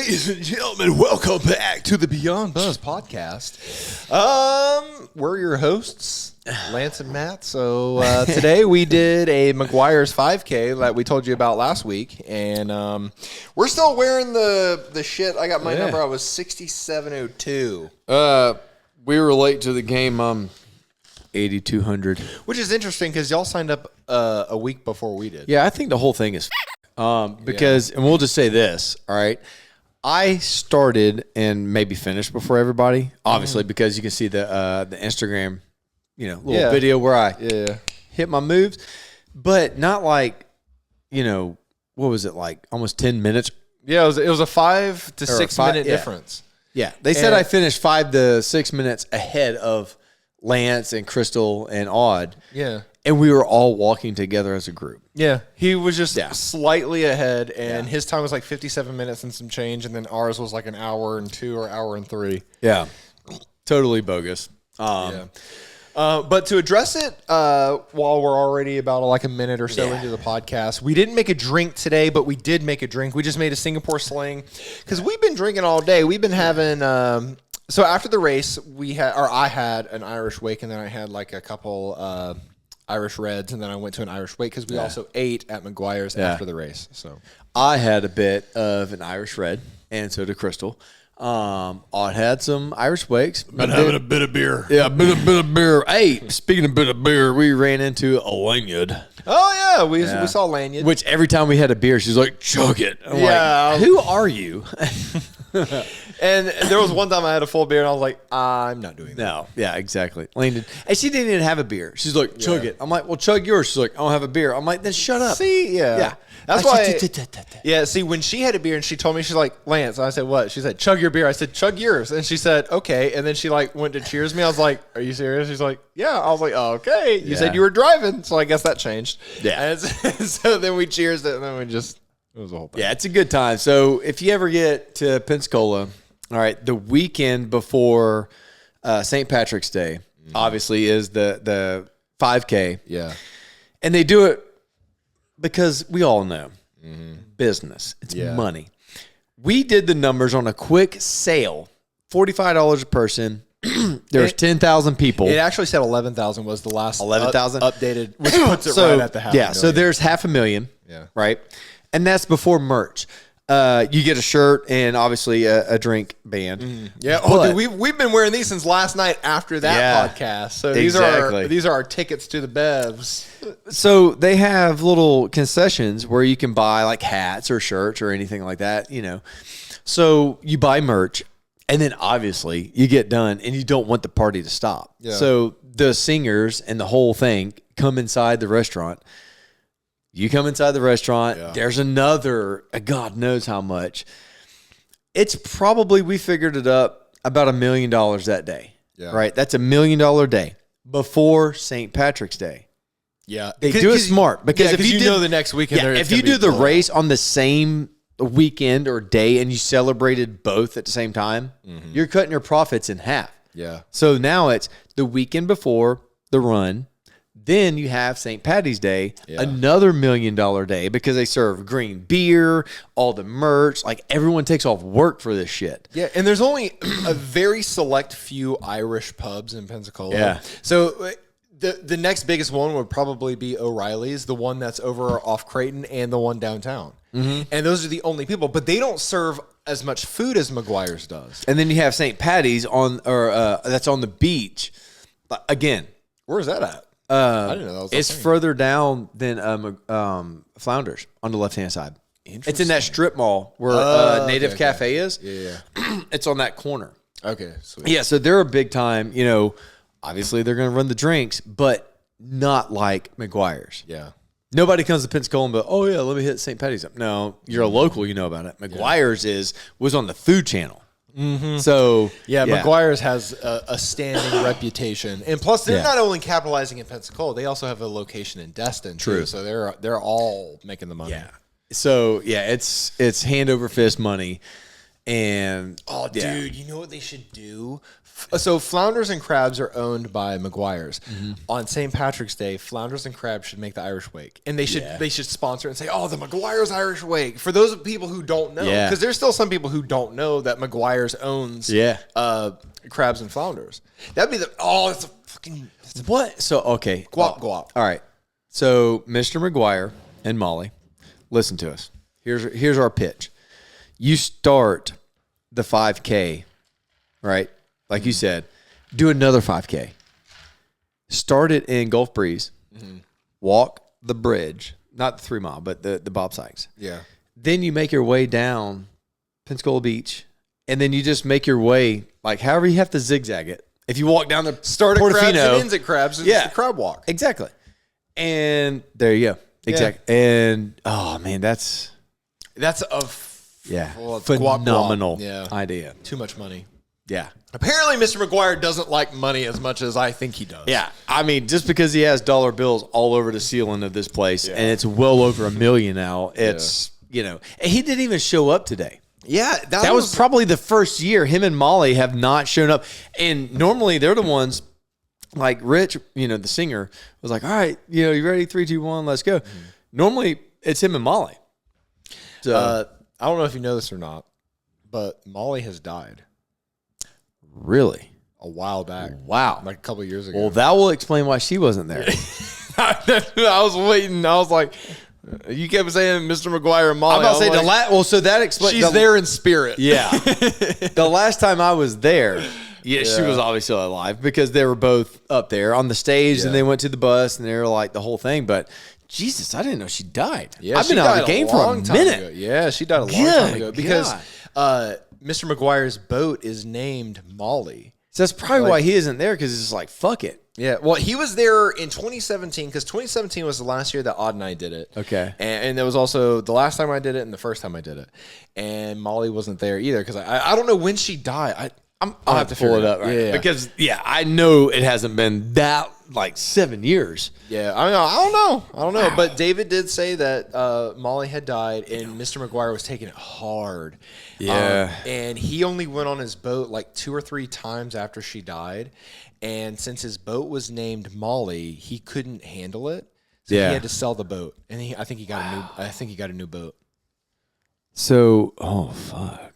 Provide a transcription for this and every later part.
Ladies and gentlemen, welcome back to the Beyond Buzz podcast. We're your hosts, Lance and Matt. So today we did a McGuire's 5K that we told you about last week, and we're still wearing the shit. I got my number. I was 6702. We were late to the game. 8,200, which is interesting because y'all signed up a week before we did. Yeah, I think the whole thing is because, and we'll just say this, all right. I started and maybe finished before everybody, obviously, because you can see the Instagram, little video where I hit my moves, but not like, what was it, like almost 10 minutes? Yeah, it was a 5 to 6 minute difference. Yeah, they said I finished 5 to 6 minutes ahead of Lance and Crystal and Odd. Yeah. And we were all walking together as a group. Yeah. He was just slightly ahead, and his time was like 57 minutes and some change, and then ours was like an hour and 2 or hour and 3. Yeah. Totally bogus. But to address it, while we're already about like a minute or so into the podcast, we didn't make a drink today, but we did make a drink. We just made a Singapore Sling because we've been drinking all day. We've been having... So after the race, I had an Irish wake, and then I had like a couple Irish Reds, and then I went to an Irish wake because we also ate at McGuire's after the race. So I had a bit of an Irish Red, and so did Crystal. Odd had some Irish wakes. Been having a bit of beer. Yeah, a bit of beer. Hey, speaking of bit of beer, we ran into a lanyard. Oh yeah, we saw lanyard. Which every time we had a beer, she's like, "Chug it." I'm like, who are you? And there was one time I had a full beer, and I was like, I'm not doing that. No, yeah, exactly. Landon, and she didn't even have a beer. She's like, chug it. I'm like, well, chug yours. She's like, I don't have a beer. I'm like, then shut up. See, yeah. That's why. Yeah, see, when she had a beer and she told me, she's like, Lance. I said, what? She said, chug your beer. I said, chug yours. And she said, okay. And then she like went to cheers me. I was like, are you serious? She's like, yeah. I was like, oh, okay. You said you were driving, so I guess that changed. Yeah. And so then we cheersed it, and then it was a whole thing. Yeah, it's a good time. So if you ever get to Pensacola, all right, the weekend before St. Patrick's Day, obviously, is the 5K. Yeah. And they do it because we all know business. It's money. We did the numbers on a quick sale, $45 a person. There's 10,000 people. It actually said 11,000 was the last 11,000 updated, which puts it right at the half. Yeah, so there's 500,000. Yeah. Right? And that's before merch. You get a shirt and obviously a drink band. Yeah. Oh, dude, we've been wearing these since last night after that podcast. So these are our tickets to the Bevs. So they have little concessions where you can buy like hats or shirts or anything like that, So you buy merch, and then obviously you get done and you don't want the party to stop. Yeah. So the singers and the whole thing come inside the restaurant. You come inside the restaurant, there's another, God knows how much. It's probably, we figured it up, about $1 million that day. Yeah. Right? That's $1 million day before St. Patrick's Day. Yeah. They do it smart. Because if you know the next weekend, if you do the race on the same weekend or day and you celebrated both at the same time, you're cutting your profits in half. Yeah. So now it's the weekend before the run. Then you have St. Patty's Day, another $1 million day because they serve green beer, all the merch. Like everyone takes off work for this shit. Yeah, and there's only a very select few Irish pubs in Pensacola. Yeah. So the next biggest one would probably be O'Reilly's, the one that's over off Creighton, and the one downtown. And those are the only people, but they don't serve as much food as McGuire's does. And then you have St. Patty's that's on the beach. But again, where's that at? I didn't know that was it's further down than Flounders on the left-hand side. It's in that strip mall where Native Cafe is. Yeah. It's on that corner. Okay, sweet. Yeah, so they're a big time, obviously they're going to run the drinks, but not like McGuire's. Yeah. Nobody comes to Pensacola and go, oh, yeah, let me hit St. Patty's up. No, you're a local, you know about it. McGuire's was on the Food Channel. So McGuire's has a standing reputation, and plus they're not only capitalizing in Pensacola, they also have a location in Destin. True. Too, so they're all making the money. Yeah. So it's hand over fist money, And dude, you know what they should do? So Flounders and Crabs are owned by McGuire's. On St. Patrick's Day, Flounders and Crabs should make the Irish Wake, and they should sponsor it and say, "Oh, the McGuire's Irish Wake." For those people who don't know, because there's still some people who don't know that McGuire's owns Crabs and Flounders. That'd be it's a fucking what? So okay, guap. All right. So Mr. McGuire and Molly, listen to us. Here's our pitch. You start the 5K, right? Like you said, do another 5K. Start it in Gulf Breeze. Walk the bridge, not the 3 mile, but the Bob Sykes. Yeah. Then you make your way down Pensacola Beach, and then you just make your way, like however you have to zigzag it. If you walk down the start at Portofino, Crabs and ends at Crabs, it's the crab walk. Exactly. And there you go. Exactly. And oh man, that's a phenomenal idea. Too much money. Yeah. Apparently, Mr. McGuire doesn't like money as much as I think he does. Yeah. I mean, just because he has dollar bills all over the ceiling of this place, and it's well over $1 million now, it's, and he didn't even show up today. Yeah. That was probably the first year him and Molly have not shown up. And normally they're the ones, like Rich, the singer, was like, all right, you ready? 3, 2, 1, let's go. Normally it's him and Molly. So, I don't know if you know this or not, but Molly has died. Really? A while back. Wow. Like a couple of years ago. Well, that will explain why she wasn't there. I was waiting. I was like, you kept saying Mr. McGuire and Molly. I'm about to say so that explains. She's there in spirit. Yeah. The last time I was there, she was obviously alive because they were both up there on the stage and they went to the bus and they were like the whole thing. But Jesus, I didn't know she died. Yeah, I've been out of the game for a minute. Ago. Yeah, she died a long time ago because Mr. McGuire's boat is named Molly. So that's probably why he isn't there, because it's just like, fuck it. Yeah, well, he was there in 2017 because 2017 was the last year that Odd and I did it. Okay. And it was also the last time I did it and the first time I did it. And Molly wasn't there either because I don't know when she died. I'll have to pull it up. Right? Yeah. Because, I know it hasn't been that, 7 years. Yeah, I don't know. Wow. But David did say that Molly had died and Mr. McGuire was taking it hard. Yeah. And he only went on his boat 2 or 3 times after she died. And since his boat was named Molly, he couldn't handle it. So he had to sell the boat. And I think he got a new boat. So, oh fuck.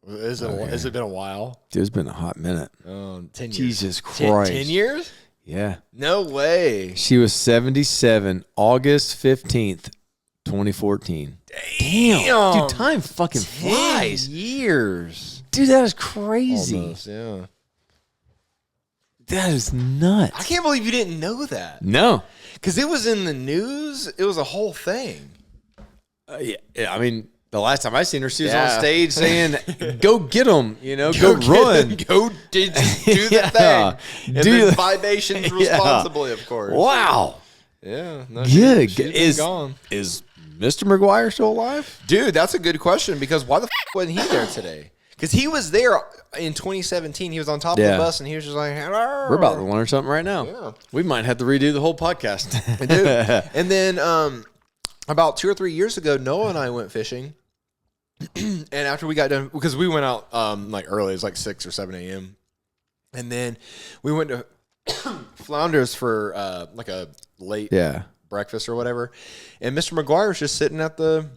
Has it been a while? Dude, it's been a hot minute. 10 years. Jesus Christ. 10 years? Yeah. No way. She was 77, August 15th, 2014. Damn. Dude, time fucking flies. 10 years. Dude, that is crazy. Almost, yeah. That is nuts. I can't believe you didn't know that. No. Because it was in the news. It was a whole thing. Yeah, I mean, the last time I seen her, she was on stage saying, go get them, go run. Go do the thing. And then vibrations responsibly, of course. Wow. Yeah. No, she's been gone. Is Mr. McGuire still alive? Dude, that's a good question because why the wasn't he there today? Because he was there in 2017. He was on top of the bus and he was just like, hello. We're about to learn something right now. Yeah. We might have to redo the whole podcast. Dude. And then about 2 or 3 years ago, Noah and I went fishing. And after we got done, because we went out early, it was 6 or 7 a.m. And then we went to Flounders for a late breakfast or whatever. And Mr. McGuire was just sitting at the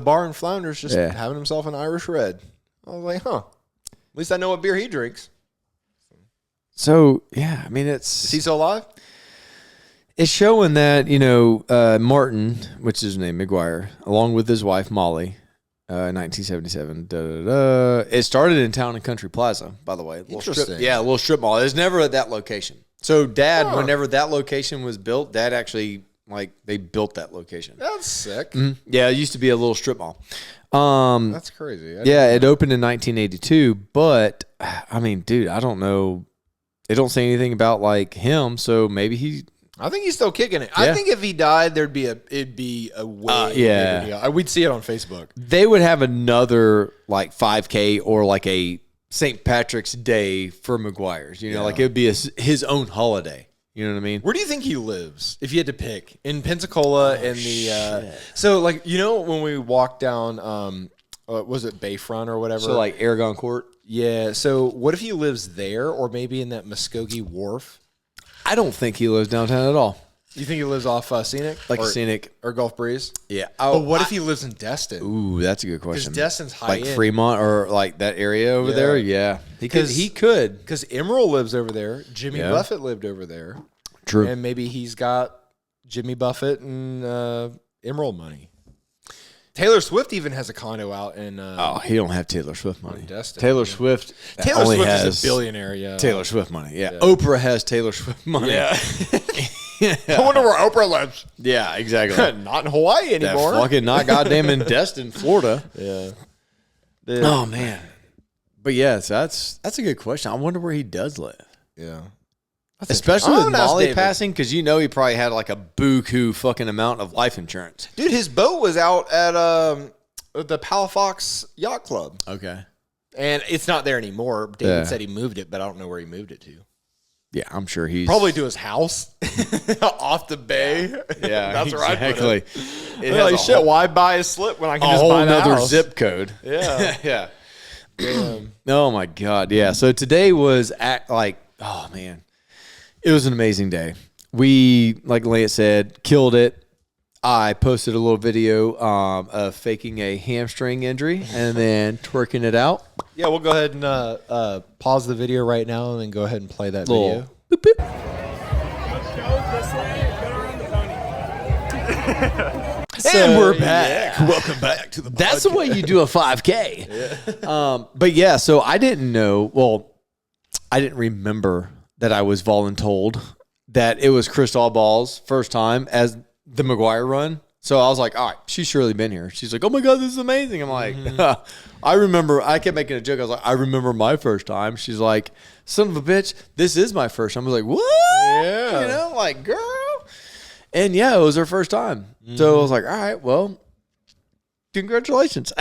bar in Flounders, just having himself an Irish Red. I was like, huh. At least I know what beer he drinks. So, I mean, Is he still alive? It's showing that, Martin, which is his name, McGuire, along with his wife, Molly, 1977. It started in Town and Country Plaza, by the way. Interesting. A little strip mall. It was never at that location. So, Dad, whenever that location was built, Dad actually, they built that location. That's sick. Mm-hmm. Yeah, it used to be a little strip mall. That's crazy. It opened in 1982, but I mean, dude, I don't know. They don't say anything about him, so maybe I think he's still kicking it. Yeah. I think if he died, it'd be a way bigger deal. We'd see it on Facebook. They would have another 5K or a St. Patrick's Day for McGuire's. It would be his own holiday. You know what I mean? Where do you think he lives? If you had to pick in Pensacola and the so when we walked down was it Bayfront or whatever? So like Aragon Court. Yeah. So what if he lives there, or maybe in that Muskogee Wharf? I don't think he lives downtown at all. You think he lives off Scenic? Scenic. Or Gulf Breeze? Yeah. But what if he lives in Destin? Ooh, that's a good question. Because Destin's high like end. Fremont or like that area over there? Yeah. He could. Because Emerald lives over there. Jimmy Buffett lived over there. True. And maybe he's got Jimmy Buffett and Emerald money. Taylor Swift even has a condo out in he don't have Taylor Swift money. Destin. Taylor Swift is a billionaire, yeah. Taylor Swift money, yeah. Oprah has Taylor Swift money. Yeah. I wonder where Oprah lives. Yeah, exactly. Not in Hawaii anymore. Fucking not goddamn in Destin, Florida. Yeah. Oh, man. But yes, that's a good question. I wonder where he does live. Yeah. Especially with Molly passing, because he probably had like a buku fucking amount of life insurance. Dude, his boat was out at the Palafox Yacht Club. Okay. And it's not there anymore. David said he moved it, but I don't know where he moved it to. Yeah, I'm sure he's... Probably to his house off the bay. Yeah, that's where I put it. Like, shit, why buy a slip when I can just whole buy the nother house? zip code. Yeah. Yeah. Oh, my God. Yeah, so today was oh, man. It was an amazing day. We, like Lance said, killed it. I posted a little video of faking a hamstring injury and then twerking it out. Yeah, we'll go ahead and pause the video right now and then go ahead and play that video. Boop, boop. And we're back. Yeah. Welcome back to the podcast. That's the way you do a 5K. Yeah. But yeah, so I didn't know. Well, I didn't remember that I was voluntold that it was Crystal Ball's first time as the McGuire run. So I was like, all right, she's surely been here. She's like, oh my God, this is amazing. I'm like, I remember, I kept making a joke. I was like, I remember my first time. She's like, son of a bitch, this is my first time. I was like, what? Yeah. Like, girl. And yeah, it was her first time. So I was like, all right, well, congratulations.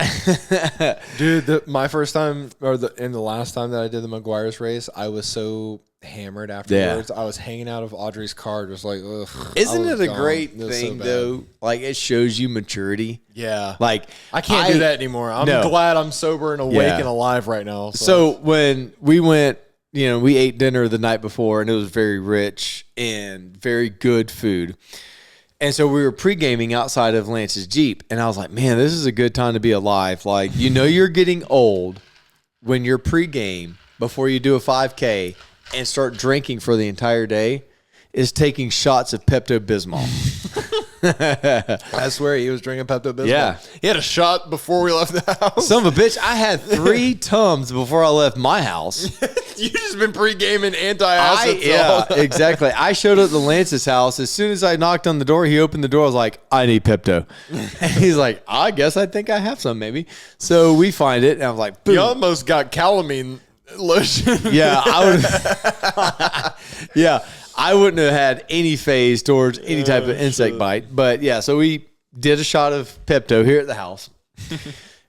Dude, my first time, and the last time that I did the McGuire's race, I was so hammered afterwards. I was hanging out of Audrey's car, just like, ugh. Isn't it a great thing, though? Like, it shows you maturity. Yeah. Like, I can't do that anymore. I'm glad I'm sober and awake and alive right now. So when we went, we ate dinner the night before, and it was very rich and very good food. And so we were pre-gaming outside of Lance's Jeep, and I was like, man, this is a good time to be alive. Like, you're getting old when you're pre-game before you do a 5K and start drinking for the entire day is taking shots of Pepto-Bismol. I swear he was drinking Pepto-Bismol. Yeah. He had a shot before we left the house. Son of a bitch, I had 3 Tums before I left my house. You just been pre-gaming antacid. Yeah, exactly. I showed up to Lance's house. As soon as I knocked on the door, he opened the door. I was like, I need Pepto. And he's like, I guess I think I have some maybe. So we find it, and I was like, boom. You almost got calamine lotion. Yeah, I wouldn't have had any phase towards any type of insect bite. But yeah, so we did a shot of Pepto here at the house.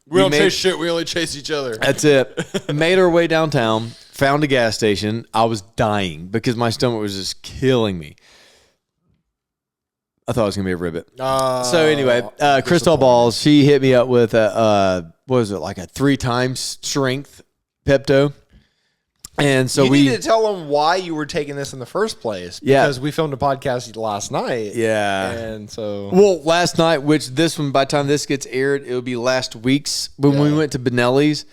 We don't chase shit. We only chase each other. That's it. Made our way downtown, found a gas station. I was dying because my stomach was just killing me. I thought it was going to be a ribbit. So anyway, Crystal Balls, she hit me up with what was it, like a 3 times strength Pepto. And so you need to tell them why you were taking this in the first place. Because we filmed a podcast last night. Yeah. And so. Well, last night, which this one, by the time this gets aired, it'll be last week's when we went to Benelli's.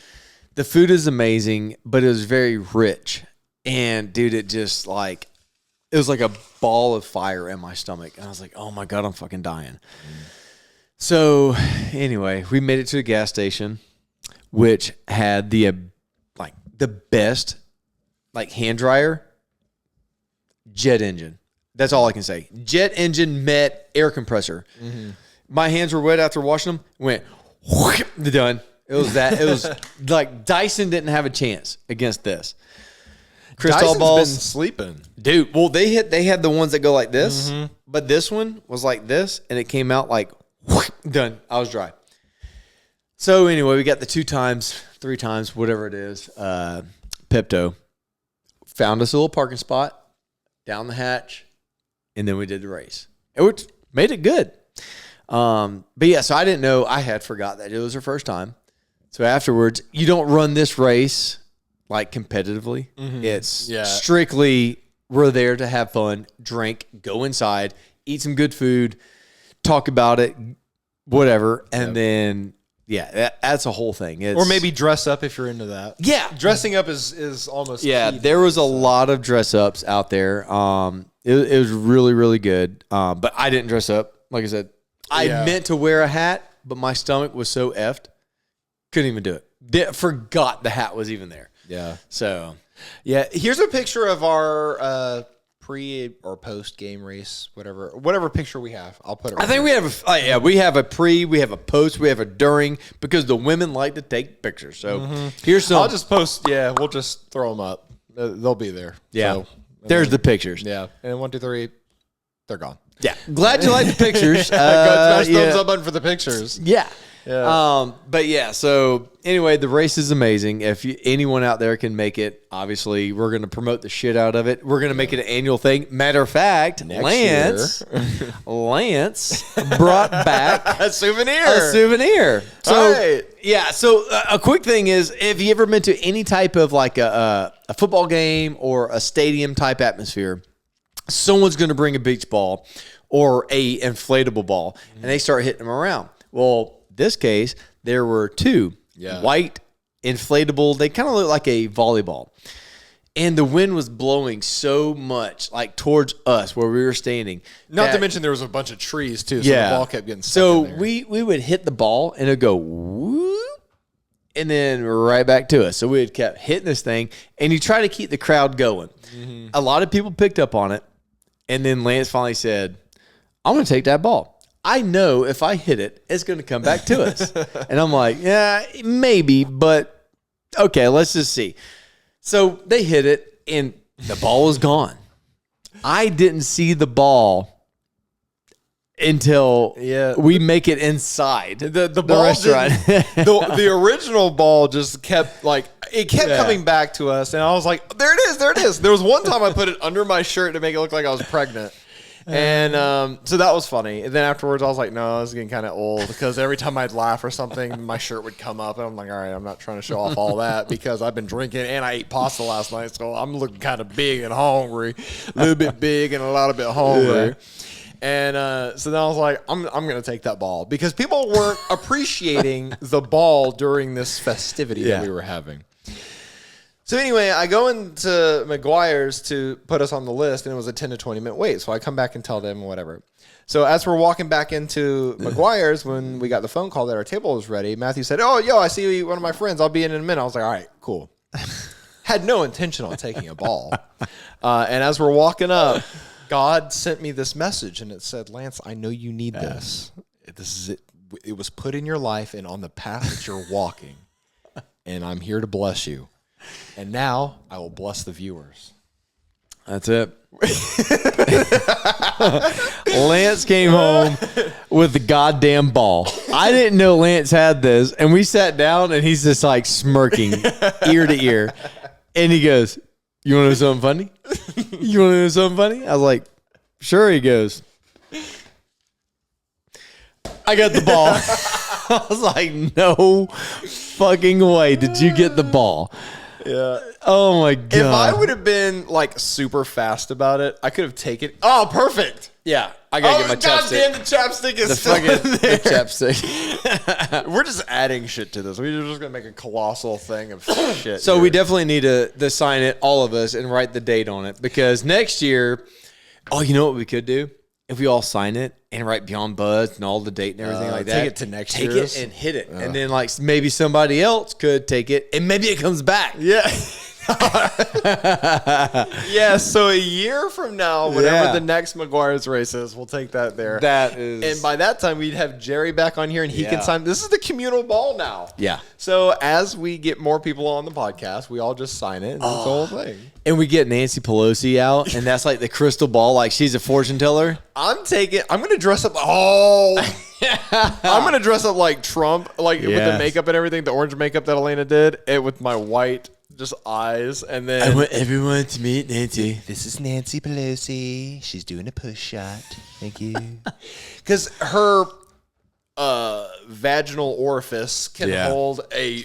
The food is amazing, but it was very rich. And dude, it just like, it was like a ball of fire in my stomach. And I was like, oh my God, I'm fucking dying. So anyway, we made it to a gas station, which had the best hand dryer, jet engine. That's all I can say. Jet engine met air compressor. Mm-hmm. My hands were wet after washing them. Went done. It was that. It was like Dyson didn't have a chance against this. Crystal Balls been sleeping, dude. Well, they had the ones that go like this, but this one was like this, and it came out like done. I was dry. So anyway, we got the 2 times, 3 times, whatever it is, Pepto. Found us a little parking spot down the hatch, and then we did the race. It made it good. But yeah, so I didn't know. I had forgot that it was her first time. So afterwards, you don't run this race like competitively. Mm-hmm. It's strictly we're there to have fun, drink, go inside, eat some good food, talk about it, whatever, and then that's a whole thing. Or maybe dress up if you're into that. Yeah, dressing up is almost key. There was a lot of dress ups out there. It was really, really good. But I didn't dress up. Like I said, I meant to wear a hat, but my stomach was so effed, couldn't even do it. Forgot the hat was even there. Yeah. So, here's a picture of our pre or post game race, whatever picture we have. I'll put it. I think we have we have a pre, we have a post, we have a during, because the women like to take pictures. So here's some. I'll just post. Yeah, we'll just throw them up. They'll be there. Yeah. So, there's the pictures. Yeah, and 1, 2, 3, they're gone. Yeah. Glad you like the pictures. Go smash thumbs up button for the pictures. Yeah. Yeah. But yeah, so anyway, the race is amazing. If anyone out there can make it, obviously we're going to promote the shit out of it. We're going to make it an annual thing. Matter of fact, Lance brought back a souvenir. So so a quick thing is, if you ever been to any type of like a football game or a stadium type atmosphere, someone's going to bring a beach ball or a inflatable ball, and they start hitting them around. Well, this case, there were two white inflatable. They kind of look like a volleyball. And the wind was blowing so much, like towards us where we were standing. Not to mention there was a bunch of trees too, so the ball kept getting stuck in there. we would hit the ball and it'd go whoop, and then right back to us. So we had kept hitting this thing, and you try to keep the crowd going. Mm-hmm. A lot of people picked up on it, and then Lance finally said, "I'm going to take that ball. I know if I hit it, it's going to come back to us." And I'm like, yeah, maybe, but okay, let's just see. So they hit it, and the ball was gone. I didn't see the ball until we make it inside the ball restaurant. The original ball just kept coming back to us, and I was like, there it is. There was one time I put it under my shirt to make it look like I was pregnant. And so that was funny. And then afterwards, I was like, no, I was getting kind of old, because every time I'd laugh or something, my shirt would come up. And I'm like, all right, I'm not trying to show off all that, because I've been drinking and I ate pasta last night. So I'm looking kind of big and hungry, a little bit big and a lot of bit hungry. Yeah. And so then I was like, I'm going to take that ball, because people weren't appreciating the ball during this festivity that we were having. So anyway, I go into McGuire's to put us on the list, and it was a 10 to 20 minute wait. So I come back and tell them whatever. So as we're walking back into McGuire's, when we got the phone call that our table was ready, Matthew said, "Oh, I see one of my friends. I'll be in a minute." I was like, all right, cool. Had no intention on taking a ball. And as we're walking up, God sent me this message, and it said, "Lance, I know you need this. This is it. It was put in your life and on the path that you're walking, and I'm here to bless you. And now I will bless the viewers." That's it. Lance came home with the goddamn ball. I didn't know Lance had this, and we sat down, and he's just like smirking ear to ear. And he goes, "You want to know something funny? You want to know something funny?" I was like, "Sure." He goes, "I got the ball." I was like, "No fucking way did you get the ball." Yeah. Oh my god. If I would have been like super fast about it, I could have taken. Oh, perfect. Yeah. I gotta get my chapstick. Goddamn, the chapstick is still in there. The chapstick. We're just adding shit to this. We're just gonna make a colossal thing of shit. So we definitely need to sign it, all of us, and write the date on it, because next year, you know what we could do? If we all sign it and write Beyond Buzz and all the date and everything like that. Take it to next year. Take it and hit it. And then like maybe somebody else could take it, and maybe it comes back. Yeah. Yeah, so a year from now, whatever the next McGuire's race is, we'll take that there. That is. And by that time, we'd have Jerry back on here, and he can sign. This is the communal ball now. Yeah. So as we get more people on the podcast, we all just sign it, and it's the whole thing. And we get Nancy Pelosi out, and that's like the crystal ball, like she's a fortune teller. I'm going to dress up. I'm going to dress up like Trump, like with the makeup and everything, the orange makeup that Elena did, and with my white just eyes. And then I want everyone to meet Nancy. This is Nancy Pelosi. She's doing a push shot. Thank you. Because her vaginal orifice can Yeah. hold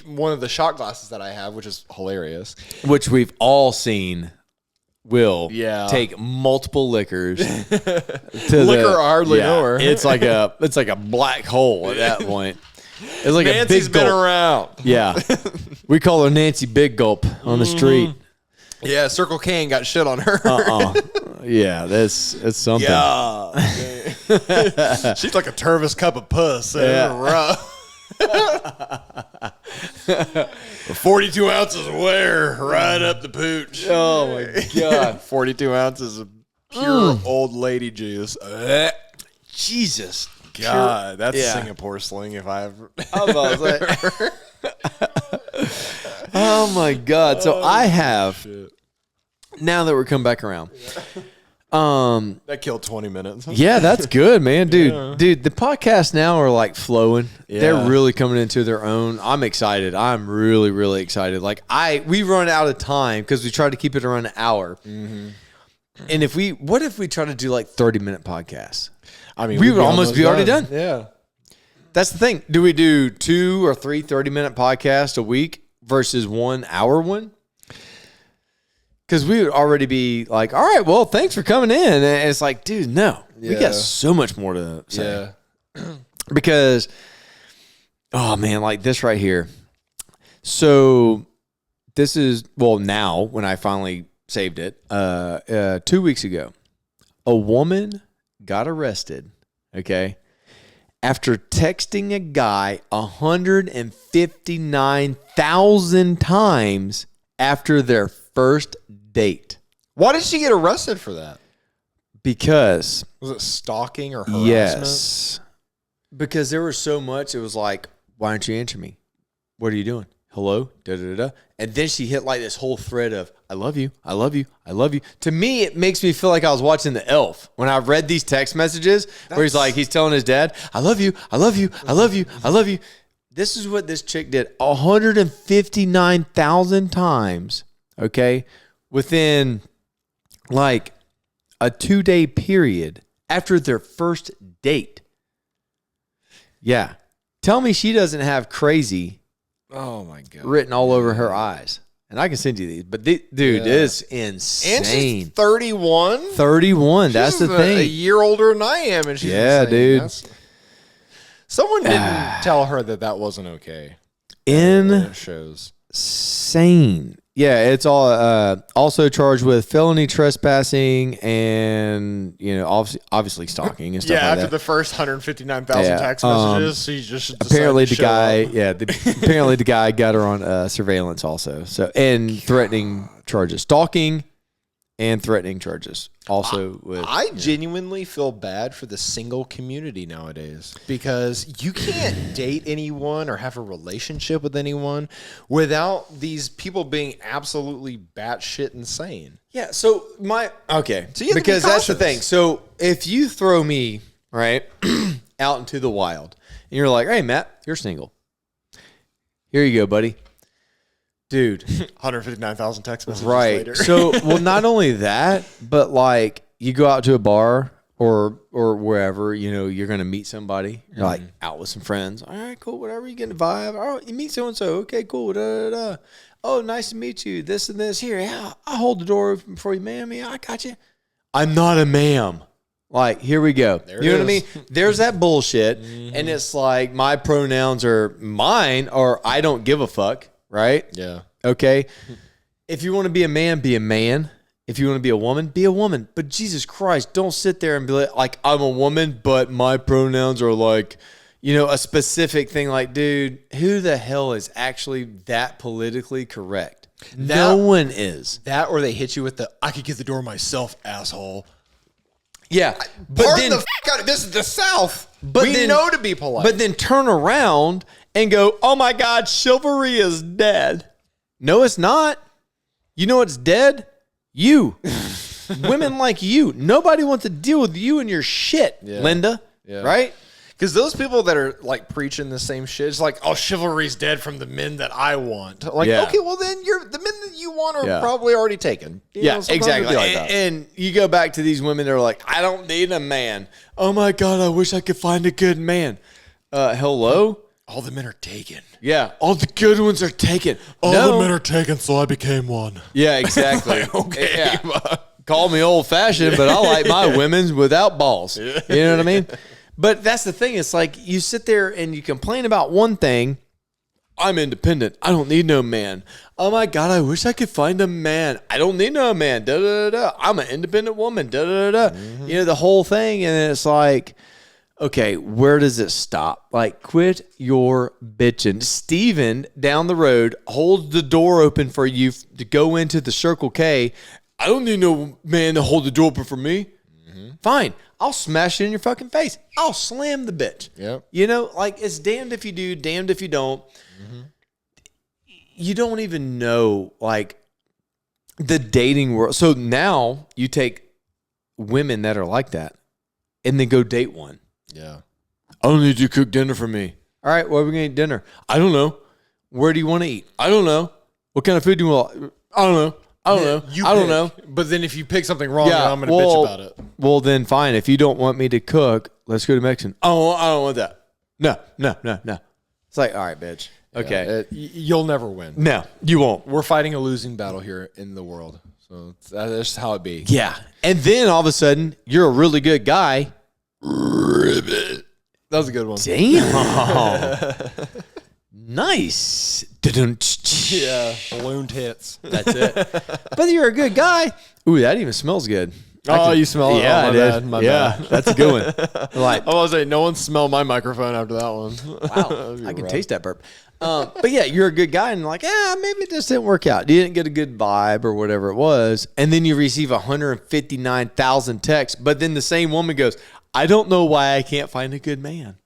one of the shot glasses that I have, which is hilarious. Which we've all seen will take multiple liquors to liquor hardly know her. It's like a black hole at that point. It's like Nancy's a big gulp. been around. Yeah. We call her Nancy Big Gulp on the street. Yeah, Circle K ain't got shit on her. Yeah, that's something. Yeah. She's like a Tervis cup of puss. Yeah. 42 ounces of wear right up the pooch. Oh my God. 42 ounces of pure old lady juice. Jesus. God, that's Singapore sling if I ever. Oh my God. So I have, now that we're coming back around. That killed 20 minutes. Yeah, that's good, man. Dude, the podcasts now are like flowing. Yeah. They're really coming into their own. I'm excited. I'm really, really excited. Like we run out of time because we try to keep it around an hour. Mm-hmm. And what if we try to do like 30-minute podcasts? I mean, we would almost be already done. Yeah. That's the thing. Do we do 2 or 3 30-minute podcasts a week versus 1 hour one? Because we would already be like, all right, well, thanks for coming in. And it's like, dude, no. We got so much more to say. Yeah. Because, oh, man, like this right here. So this is, well, now when I finally saved it, 2 weeks ago, a woman got arrested, okay, after texting a guy 159,000 times after their first date. Why did she get arrested for that? Because. Was it stalking or harassment? Yes. Because there was so much, it was like, why aren't you answering me? What are you doing? Hello? Da-da-da-da. And then she hit like this whole thread of, I love you, I love you, I love you. To me, it makes me feel like I was watching The Elf when I read these text messages where he's telling his dad, I love you, I love you, I love you, I love you. This is what this chick did 159,000 times, okay, within like a 2-day period after their first date. Yeah. Tell me she doesn't have crazy my God written all over her eyes. And I can send you these. But dude, it's insane. And she's 31? 31. That's the thing. A year older than I am. And she's insane. Dude. Someone didn't tell her that wasn't okay. Insane. Yeah, it's all also charged with felony trespassing and obviously stalking and stuff like that. Yeah, after the first 159,000 text messages, she just apparently the guy, apparently the guy got her on surveillance also. So and threatening charges, stalking and threatening charges. Also, I genuinely feel bad for the single community nowadays because you can't date anyone or have a relationship with anyone without these people being absolutely batshit insane. Yeah. So because that's the thing. So if you throw me out into the wild and you're like, hey Matt, you're single. Here you go, buddy. Dude, 159,000 text messages right. later. So, well, not only that, but like you go out to a bar or wherever, you're going to meet somebody. You're like out with some friends. All right, cool, whatever. You get a vibe. Oh, you meet so-and-so. Okay, cool. Da, da, da. Oh, nice to meet you. This and this. Here, yeah, I'll hold the door open for you, ma'am. Yeah, I got you. I'm not a ma'am. Like, here we go. You know what I mean? There's that bullshit. And it's like my pronouns are mine or I don't give a fuck. Right? Yeah. Okay. If you want to be a man, be a man. If you want to be a woman, be a woman. But Jesus Christ, don't sit there and be like, I'm a woman, but my pronouns are like, a specific thing. Like, dude, who the hell is actually that politically correct? No one is. That or they hit you with the, I could get the door myself, asshole. Yeah. But then, this is the South. But we know to be polite. But then turn around and go, oh my God, chivalry is dead. No, it's not. You know what's dead? You. Women like you. Nobody wants to deal with you and your shit, Linda. Yeah. Right? Because those people that are like preaching the same shit, it's like, oh, chivalry's dead from the men that I want. Like, okay, well then the men that you want are probably already taken. Exactly. And you go back to these women that are like, I don't need a man. Oh my God, I wish I could find a good man. Hello? All the men are taken. Yeah, all the good ones are taken. All the men are taken, so I became one. Yeah, exactly. Okay. Yeah. Call me old-fashioned, but I like my women's without balls. You know what I mean? But that's the thing. It's like you sit there and you complain about one thing. I'm independent. I don't need no man. Oh, my God, I wish I could find a man. I don't need no man. Da, da, da, da. I'm an independent woman. Da, da, da, da. You know, the whole thing. And it's like, okay, where does it stop? Like, quit your bitching. Steven down the road holds the door open for you to go into the Circle K. I don't need no man to hold the door open for me. Fine. I'll smash it in your fucking face. I'll slam the bitch. Yep. You know, like, it's damned if you do, damned if you don't. You don't even know, like, the dating world. So now you take women that are like that and then go date one. Yeah. I don't need you to cook dinner for me. All right, what are we going to eat dinner? I don't know. Where do you want to eat? I don't know. What kind of food do you want? I don't know. I don't know. I don't know. But then if you pick something wrong, I'm going to bitch about it. Well, then fine. If you don't want me to cook, let's go to Mexican. I don't want that. No. It's like, all right, bitch. Okay. You'll never win. No, you won't. We're fighting a losing battle here in the world. So that's just how it be. Yeah. And then all of a sudden, you're a really good guy. Ribbit. That was a good one. Damn. Nice. Yeah. Balloon tits. That's it. But you're a good guy. Ooh, that even smells good. You smell it? Yeah, my I did. bad. My yeah, bad. That's a good one. Like, I was saying, no one smelled my microphone after that one. wow, I can taste that burp. But yeah, you're a good guy, and like, maybe it just didn't work out. You didn't get a good vibe or whatever it was, and then you receive 159,000 texts. But then the same woman goes, "I don't know why I can't find a good man."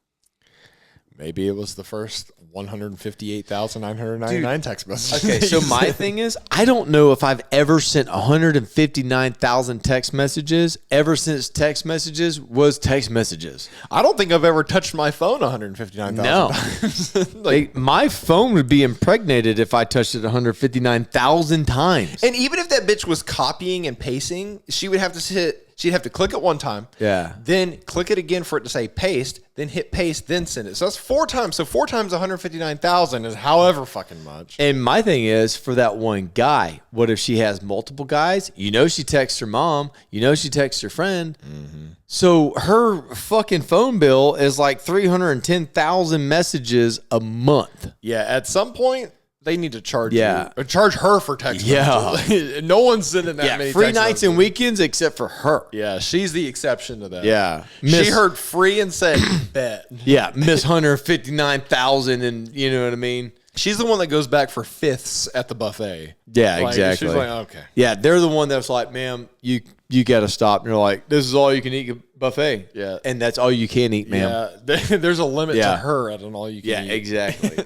Maybe it was the first 158,999 text messages. Okay, so my thing is, I don't know if I've ever sent 159,000 text messages ever since text messages was text messages. I don't think I've ever touched my phone 159,000 times. Like, my phone would be impregnated if I touched it 159,000 times. And even if that bitch was copying and pasting, she'd have to click it one time. Yeah. Then click it again for it to say paste, then hit paste, then send it. So that's 4 times. So 4 times 159,000 is however fucking much. And my thing is, for that one guy, what if she has multiple guys? You know she texts her mom. You know she texts her friend. Mm-hmm. So her fucking phone bill is like 310,000 messages a month. Yeah, at some point, they need to charge you. Or charge her for text messages. No one's sending that many free text nights messages. and weekends except for her. Yeah, she's the exception to that. Yeah. She heard free and said, bet. Yeah, miss 159,000 and you know what I mean? She's the one that goes back for fifths at the buffet. Yeah, exactly. She's like, okay. Yeah, they're the one that's like, ma'am, you got to stop. And you're like, this is all you can eat buffet. Yeah. And that's all you can eat, ma'am. Yeah, there's a limit to her at an all you can eat. Yeah, exactly.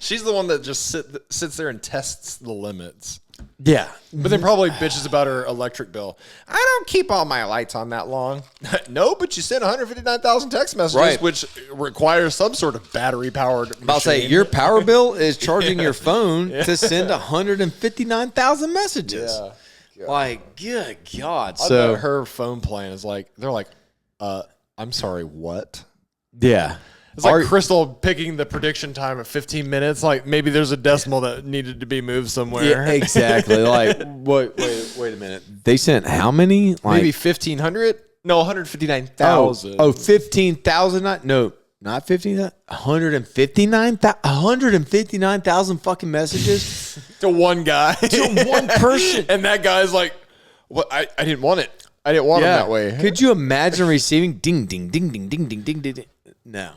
She's the one that just sits there and tests the limits. Yeah. But then probably bitches about her electric bill. I don't keep all my lights on that long. No, but you sent 159,000 text messages, which requires some sort of battery-powered machine. I'll say your power bill is charging your phone to send 159,000 messages. Yeah. Like, good God. So her phone plan is like, they're like, I'm sorry, what? Yeah. It's like Crystal picking the prediction time at 15 minutes. Like maybe there's a decimal that needed to be moved somewhere. Yeah, exactly. Like, wait a minute. They sent how many? Like, maybe 1,500? No, 159,000. Oh, 15,000? No, not 15,000. 159,000 fucking messages to one guy. To one person. And that guy's like, "What? I didn't want it. I didn't want him that way." Could you imagine receiving ding, ding, ding, ding, ding, ding, ding, ding? No.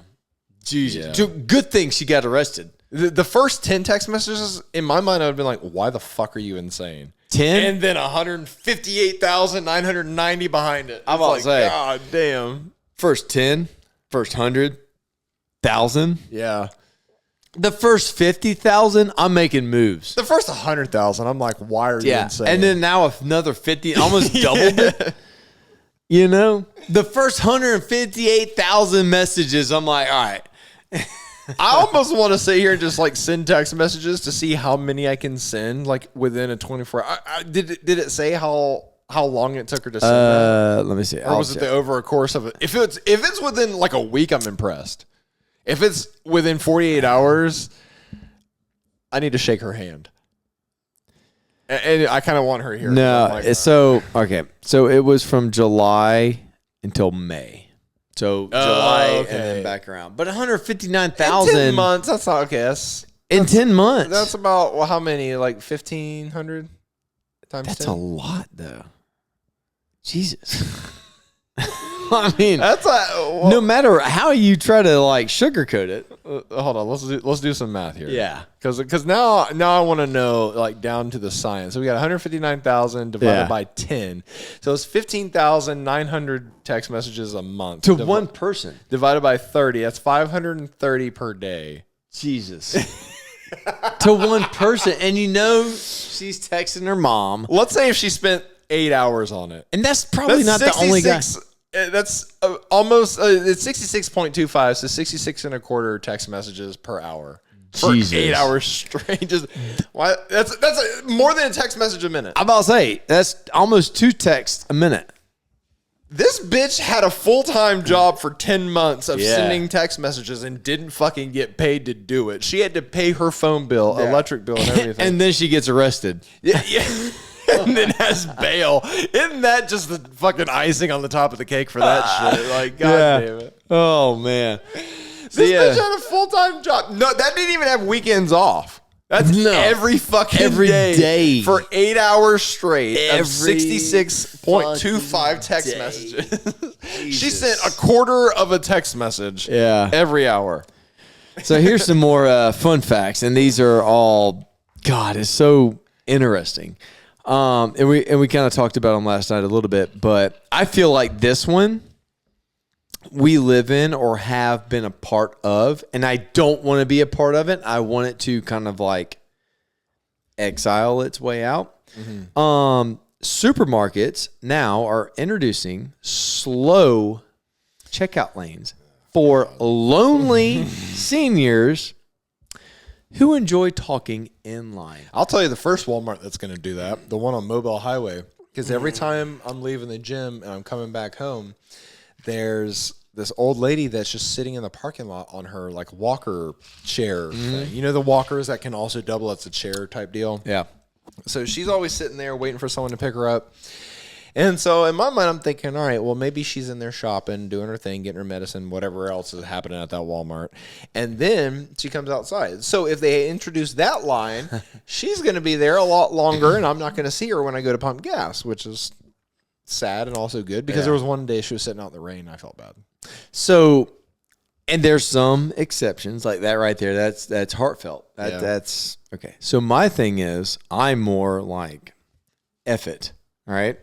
Jesus. Yeah. Good thing she got arrested. The first 10 text messages, in my mind, I would have been like, why the fuck are you insane? 10? And then 158,990 behind it. I'm about to say. God damn. First 10, first 100,000. Yeah. The first 50,000, I'm making moves. The first 100,000, I'm like, why are you insane? And then now another 50, almost doubled it. You know? The first 158,000 messages, I'm like, all right. I almost want to sit here and just like send text messages to see how many I can send like within a 24 hour. Did it say how long it took her to send that? Let me see. Or was it over a course of it? If it's within like a week, I'm impressed. If it's within 48 hours, I need to shake her hand. And I kind of want her here. No, so it was from July until May. So July and then back around. But 159,000 in 10 months. That's not okay. In 10 months. That's about how many? Like 1,500 times 10? That's a lot, though. Jesus. I mean, that's no matter how you try to like sugarcoat it. Hold on, let's do some math here. Yeah, because now I want to know like down to the science. So we got 159,000 divided by 10, so it's 15,900 text messages a month to one person. Divided by 30, that's 530 per day. Jesus. To one person, and she's texting her mom. Let's say if she spent 8 hours on it, and that's probably not the only guy. That's almost it's 66.25, so 66 and a quarter text messages per hour for 8 hours straight. Just why? That's more than a text message a minute. I'm about to say that's almost 2 texts a minute. This bitch had a full-time job for 10 months of sending text messages and didn't fucking get paid to do it. She had to pay her phone bill, electric bill, and everything. And then she gets arrested. Yeah. And then has bail. Isn't that just the fucking icing on the top of the cake for that shit? Like, God damn it. Oh, man. This bitch had a full-time job. No, that didn't even have weekends off. That's every fucking day for 8 hours straight of 66.25 text messages. She sent a quarter of a text message every hour. So here's some more fun facts, and these are all, God, it's so interesting. And we kind of talked about them last night a little bit, but I feel like this one we live in or have been a part of, and I don't want to be a part of it. I want it to kind of like exile its way out. Mm-hmm. Supermarkets now are introducing slow checkout lanes for lonely seniors who enjoy talking in line. I'll tell you the first Walmart that's going to do that, the one on Mobile Highway, because every time I'm leaving the gym and I'm coming back home, there's this old lady that's just sitting in the parking lot on her like walker chair thing. You know, the walkers that can also double as a chair type deal? Yeah. So she's always sitting there waiting for someone to pick her up. And so in my mind, I'm thinking, all right, well, maybe she's in there shopping, doing her thing, getting her medicine, whatever else is happening at that Walmart. And then she comes outside. So if they introduce that line, she's going to be there a lot longer, and I'm not going to see her when I go to pump gas, which is sad and also good because there was one day she was sitting out in the rain and I felt bad. So, and there's some exceptions like that right there. That's heartfelt. That's okay. So my thing is, I'm more like, F it. All right.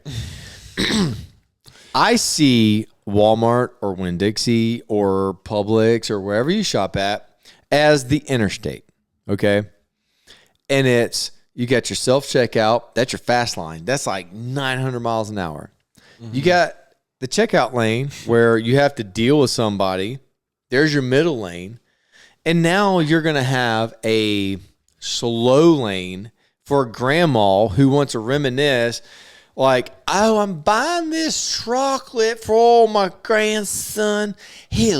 I see Walmart or Winn-Dixie or Publix or wherever you shop at as the interstate. Okay. And you got your self-checkout. That's your fast line. That's like 900 miles an hour. Mm-hmm. You got the checkout lane where you have to deal with somebody. There's your middle lane. And now you're going to have a slow lane for grandma who wants to reminisce. Like, oh, I'm buying this chocolate for my grandson. He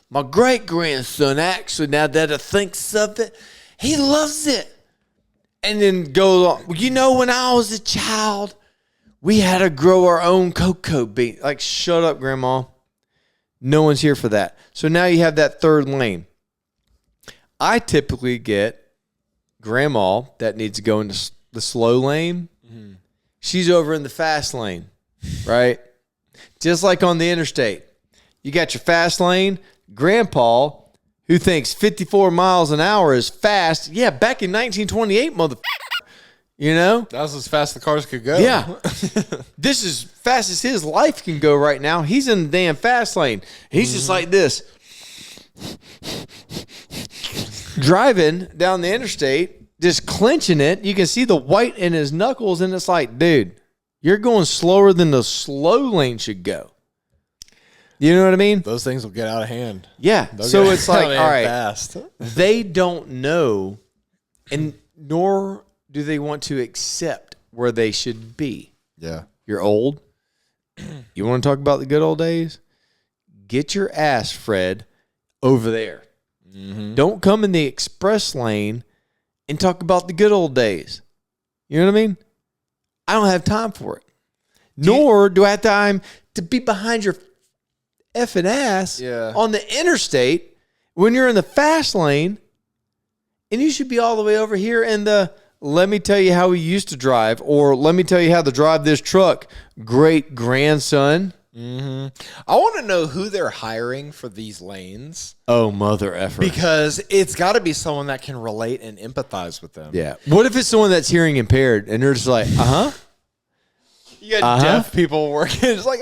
my great-grandson, actually, now that I think of it, he loves it. And then goes on, you know, when I was a child, we had to grow our own cocoa bean. Like, shut up, Grandma. No one's here for that. So now you have that third lane. I typically get Grandma that needs to go into the slow lane. Mm-hmm. She's over in the fast lane, right? Just like on the interstate. You got your fast lane. Grandpa, who thinks 54 miles an hour is fast. Yeah, back in 1928, motherfucker. You know? That was as fast as the cars could go. Yeah. This is fast as his life can go right now. He's in the damn fast lane. He's just like this. Driving down the interstate. Just clenching it. You can see the white in his knuckles, and it's like, dude, you're going slower than the slow lane should go. You know what I mean? Those things will get out of hand. Yeah. So it's like, all right, fast. They don't know, and nor do they want to accept where they should be. Yeah. You're old. You want to talk about the good old days? Get your ass, Fred, over there. Don't come in the express lane and talk about the good old days. You know what I mean? I don't have time for it. Nor do I have time to be behind your effing ass on the interstate when you're in the fast lane, and you should be all the way over here in the let me tell you how we used to drive, or let me tell you how to drive this truck, great grandson. I want to know who they're hiring for these lanes. Oh, mother effer. Because it's got to be someone that can relate and empathize with them. Yeah. What if it's someone that's hearing impaired and they're just like, You got deaf people working. It's like,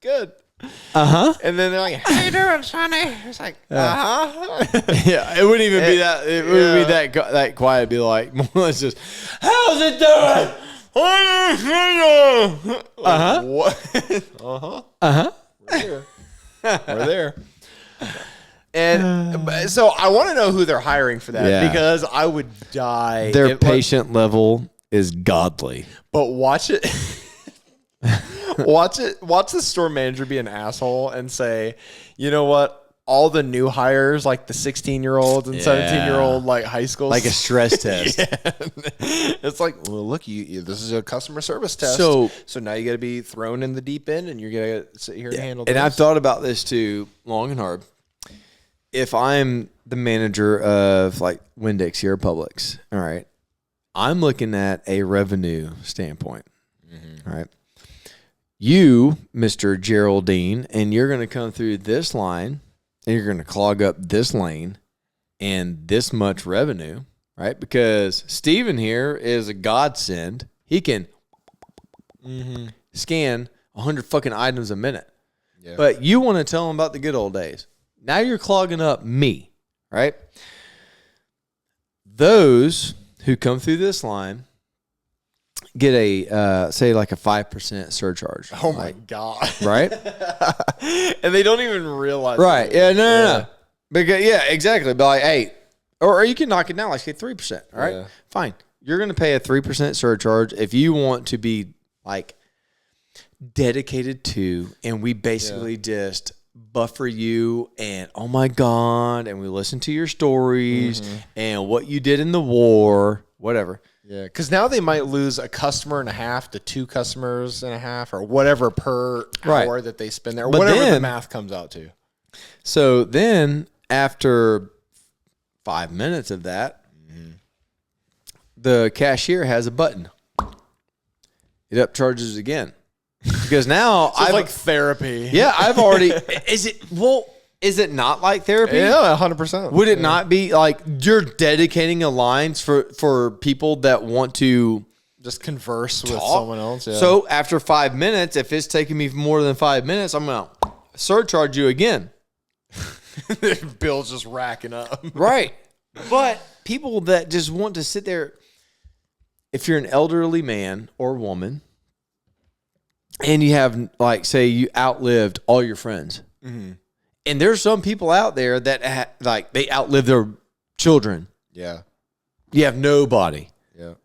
good. And then they're like, how you doing, Sonny? It's like, Yeah, it wouldn't even be that. It wouldn't be that quiet. It'd be like, let's just, how's it doing? We're there. And so I want to know who they're hiring for that because I would die. Their patient level is godly. But watch it. Watch the store manager be an asshole and say, you know what? All the new hires, like the 16-year-olds and 17-year-old, like high school, like a stress test. It's like, well, look, you this is a customer service test. So now you got to be thrown in the deep end, and you're gonna sit here and handle. And this. I've thought about this too, long and hard. If I'm the manager of like Winn-Dixie or Publix, all right, I'm looking at a revenue standpoint. All right. You, Mr. Geraldine, and you're going to come through this line, and you're going to clog up this lane and this much revenue, right? Because Steven here is a godsend. He can scan 100 fucking items a minute. Yeah. But you want to tell him about the good old days. Now you're clogging up me, right? Those who come through this line get a say like a 5% surcharge. Oh my God! Right? And they don't even realize. Right? Yeah. No. Because exactly. But like, hey, or you can knock it down like say 3%. All right, fine. You're going to pay a 3% surcharge if you want to be like dedicated to, and we basically just buffer you and oh my God, and we listen to your stories and what you did in the war, whatever. Yeah, because now they might lose a customer and a half to 2 customers and a half or whatever per hour that they spend there, or whatever the math comes out to. So then after 5 minutes of that, the cashier has a button. It upcharges again. Because now I've like therapy. Yeah, I've already. Is it not like therapy? Yeah, 100%. Would it not be like you're dedicating a line for people that want to just converse with someone else? Yeah. So after 5 minutes, if it's taking me more than 5 minutes, I'm going to surcharge you again. Bill's just racking up. Right. But people that just want to sit there, if you're an elderly man or woman, and you have, like, say you outlived all your friends. And there's some people out there that, they outlive their children. Yeah. You have nobody. Yeah.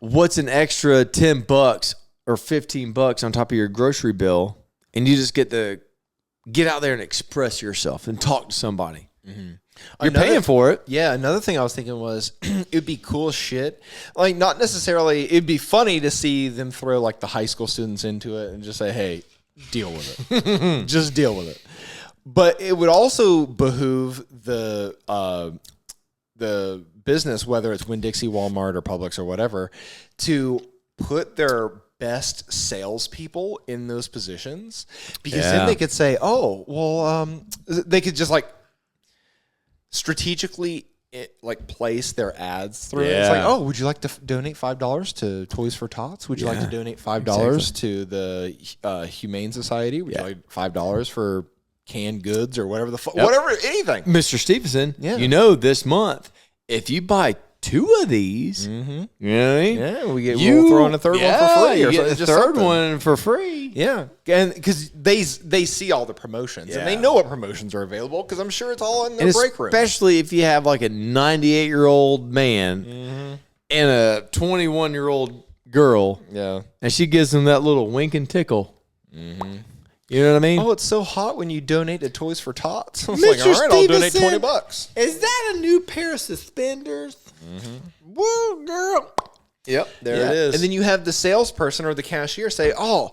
What's an extra $10 or $15 on top of your grocery bill, and you just get out there and express yourself and talk to somebody. You're paying for it. Yeah, another thing I was thinking was it would be cool shit. Like, not necessarily, it'd be funny to see them throw like the high school students into it and just say, hey, deal with it. Just deal with it. But it would also behoove the business, whether it's Winn-Dixie, Walmart, or Publix or whatever, to put their best salespeople in those positions, because then they could say, oh, well, they could just like strategically place their ads through. It's like, oh, would you like to donate $5 to Toys for Tots? Would you like to donate $5 to the Humane Society? Would you like $5 for canned goods or whatever whatever, anything? Mr. Stevenson, you know, this month, if you buy 2 of these, you know what I mean? Yeah, we'll throw in a third one for free. You get the third one for free. Yeah, and because they see all the promotions and they know what promotions are available, because I'm sure it's all in the break room. Especially if you have like a 98-year-old man and a 21-year-old girl, and she gives them that little wink and tickle. You know what I mean? Oh, it's so hot when you donate to Toys for Tots. I was Mr. like, all right, I'll donate Stevenson, $20. Is that a new pair of suspenders? Woo, girl. Yep, there it is. And then you have the salesperson or the cashier say, "Oh,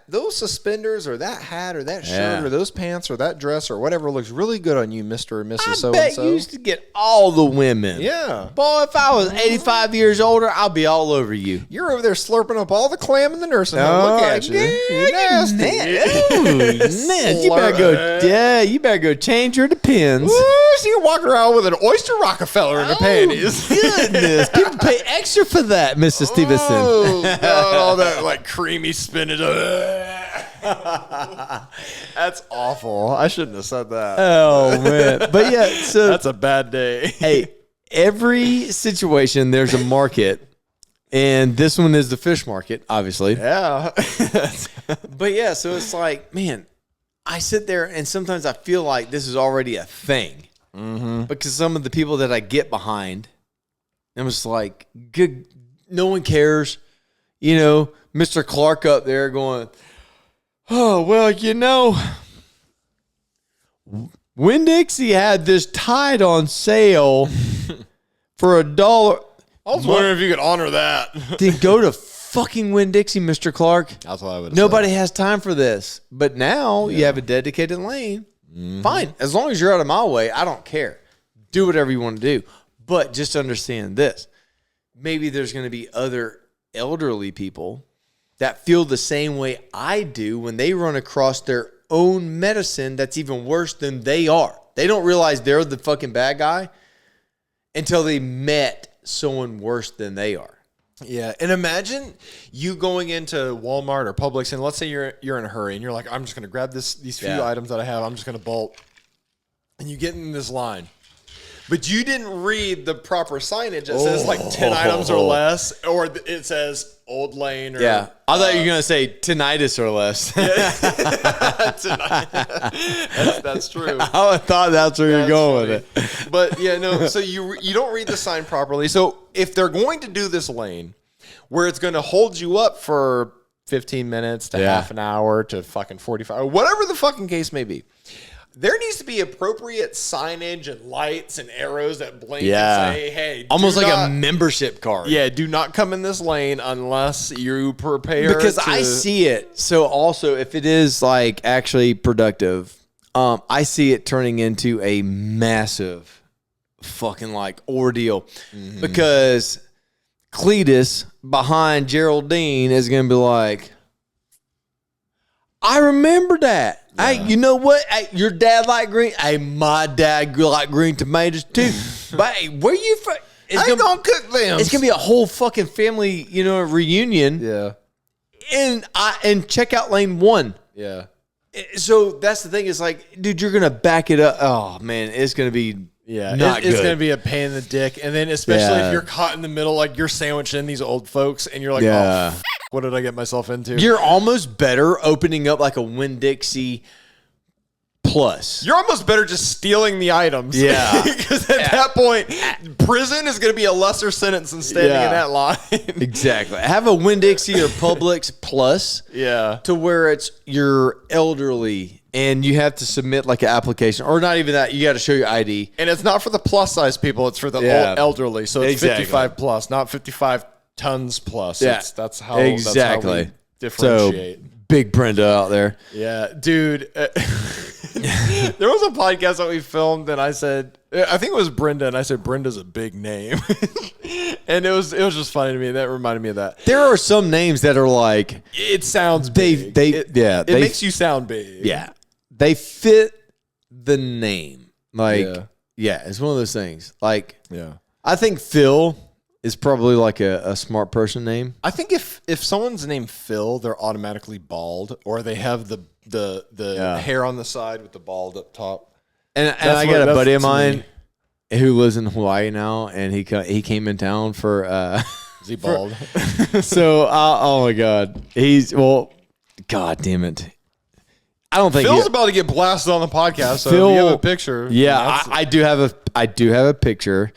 those suspenders or that hat or that shirt or those pants or that dress or whatever looks really good on you, Mr. or Mrs. So I bet you used to get all the women. Yeah. Boy, if I was 85 years older, I'll be all over you. You're over there slurping up all the clam in the nursing home. Look at you. You're nasty. Man, you better go. Yeah, you better go change your depends. Woo, so you're walking around with an oyster Rockefeller in the panties. Goodness, people pay extra for that, Mrs. Stevenson. Oh, God, all that like creamy spinach. That's awful. I shouldn't have said that. Oh man, but yeah, so That's a bad day. hey, every situation there's a market, and this one is the fish market, obviously. Yeah. But yeah, so it's like, man, I sit there and sometimes I feel like this is already a thing because some of the people that I get behind, I'm just like, good, no one cares. You know, Mr. Clark up there going, oh, well, you know, Winn-Dixie had this Tide on sale for $1. I was wondering if you could honor that. Then go to fucking Winn-Dixie, Mr. Clark. That's what I would. Nobody has time for this. But now you have a dedicated lane. Fine. As long as you're out of my way, I don't care. Do whatever you want to do. But just understand this. Maybe there's going to be other elderly people that feel the same way I do when they run across their own medicine that's even worse than they are. They don't realize they're the fucking bad guy until they met someone worse than they are. Yeah, and imagine you going into Walmart or Publix, and let's say you're in a hurry, and you're like, I'm just going to grab these few items that I have. I'm just going to bolt, and you get in this line. But you didn't read the proper signage. It says like 10 items or less, or it says old lane. Or, I thought you were going to say tinnitus or less. That's true. I thought that's where you're going with it. But yeah, no. So you don't read the sign properly. So if they're going to do this lane, where it's going to hold you up for 15 minutes to half an hour to fucking 45, or whatever the fucking case may be. There needs to be appropriate signage and lights and arrows that blink and say, hey, almost like a membership card. Yeah, do not come in this lane unless you prepare. Because I see it. So also, if it is like actually productive, I see it turning into a massive fucking like ordeal. Because Cletus behind Geraldine is going to be like, I remember that. Yeah. Hey, you know what? Hey, your dad like green. Hey, my dad like green tomatoes too. But hey, where you from? I ain't gonna cook them. It's gonna be a whole fucking family, reunion. Yeah. And checkout lane 1. Yeah. So that's the thing. Is like, dude, you're gonna back it up. Oh man, it's gonna be not it's good. gonna be a pain in the dick. And then especially if you're caught in the middle, like you're sandwiched in these old folks, and you're like, what did I get myself into? You're almost better opening up like a Winn-Dixie Plus. You're almost better just stealing the items. Yeah. Because at that point, prison is going to be a lesser sentence than standing in that line. Exactly. Have a Winn-Dixie or Publix Plus. Yeah. To where you're elderly and you have to submit like an application, or not even that. You got to show your ID. And it's not for the plus size people. It's for the old elderly. So it's 55 plus, not 55 tons plus. Yeah. That's how we differentiate. So, big Brenda out there. Yeah, dude. There was a podcast that we filmed, and I said, I think it was Brenda, and I said, Brenda's a big name. And it was just funny to me. That reminded me of that. There are some names that are like, it sounds big. It makes you sound big. Yeah. They fit the name. Like, it's one of those things. Like, I think Phil is probably like a smart person name. I think if someone's named Phil, they're automatically bald, or they have the hair on the side with the bald up top. And I got a buddy of mine who lives in Hawaii now, and he came in town for. Is he bald? So oh my God, God damn it. I don't think Phil's about to get blasted on the podcast. So Phil, if you have a picture. Yeah, I do have a picture,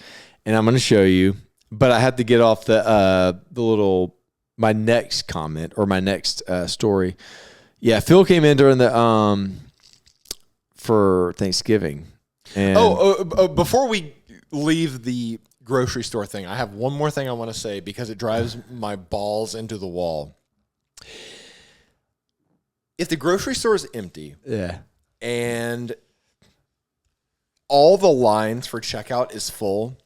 and I'm going to show you. But I have to get off my next comment or my next story. Yeah, Phil came in during the for Thanksgiving. And Before we leave the grocery store thing, I have one more thing I want to say because it drives my balls into the wall. If the grocery store is empty, and all the lines for checkout is full,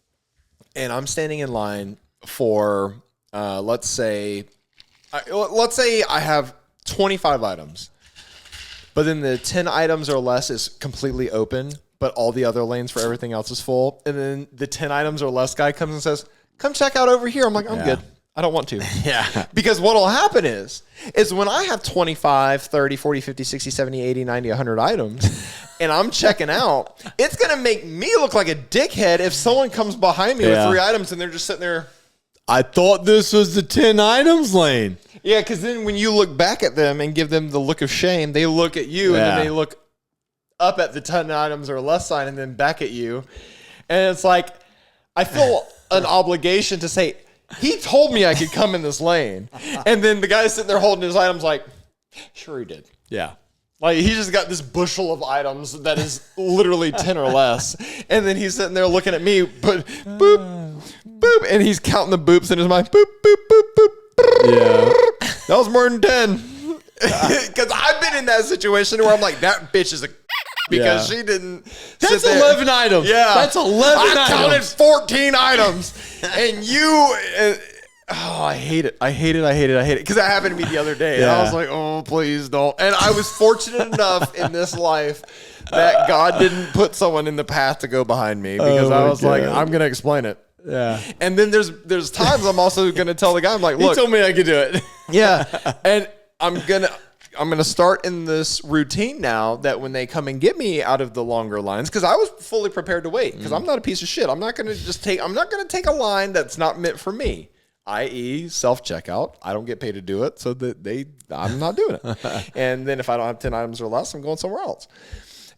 and I'm standing in line for, let's say I have 25 items, but then the 10 items or less is completely open, but all the other lanes for everything else is full. And then the 10 items or less guy comes and says, come check out over here. I'm like, I'm good. I don't want to. Yeah. Because what will happen is when I have 25, 30, 40, 50, 60, 70, 80, 90, 100 items and I'm checking out, it's going to make me look like a dickhead if someone comes behind me with 3 items and they're just sitting there. I thought this was the 10 items lane. Yeah, because then when you look back at them and give them the look of shame, they look at you and then they look up at the 10 items or less sign and then back at you. And it's like, I feel an obligation to say, he told me I could come in this lane. And then the guy sitting there holding his items like, sure he did. Yeah. Like, he just got this bushel of items that is literally 10 or less. And then he's sitting there looking at me, but boop, boop. And he's counting the boops in his mind. Boop, boop, boop, boop. Yeah. That was more than 10. Because I've been in that situation where I'm like, that bitch is a because she didn't. That's 11 items. Yeah. That's 11 items. I counted 14 items. And you. I hate it. I hate it. Because that happened to me the other day. And I was like, oh, please don't. And I was fortunate enough in this life that God didn't put someone in the path to go behind me. Because I was like, I'm going to explain it. Yeah. And then there's times I'm also going to tell the guy, I'm like, look. He told me I could do it. Yeah. And I'm gonna start in this routine now that when they come and get me out of the longer lines, because I was fully prepared to wait, because I'm not a piece of shit. I'm not gonna take a line that's not meant for me, i.e. self-checkout. I don't get paid to do it, so that I'm not doing it. And then if I don't have 10 items or less, I'm going somewhere else.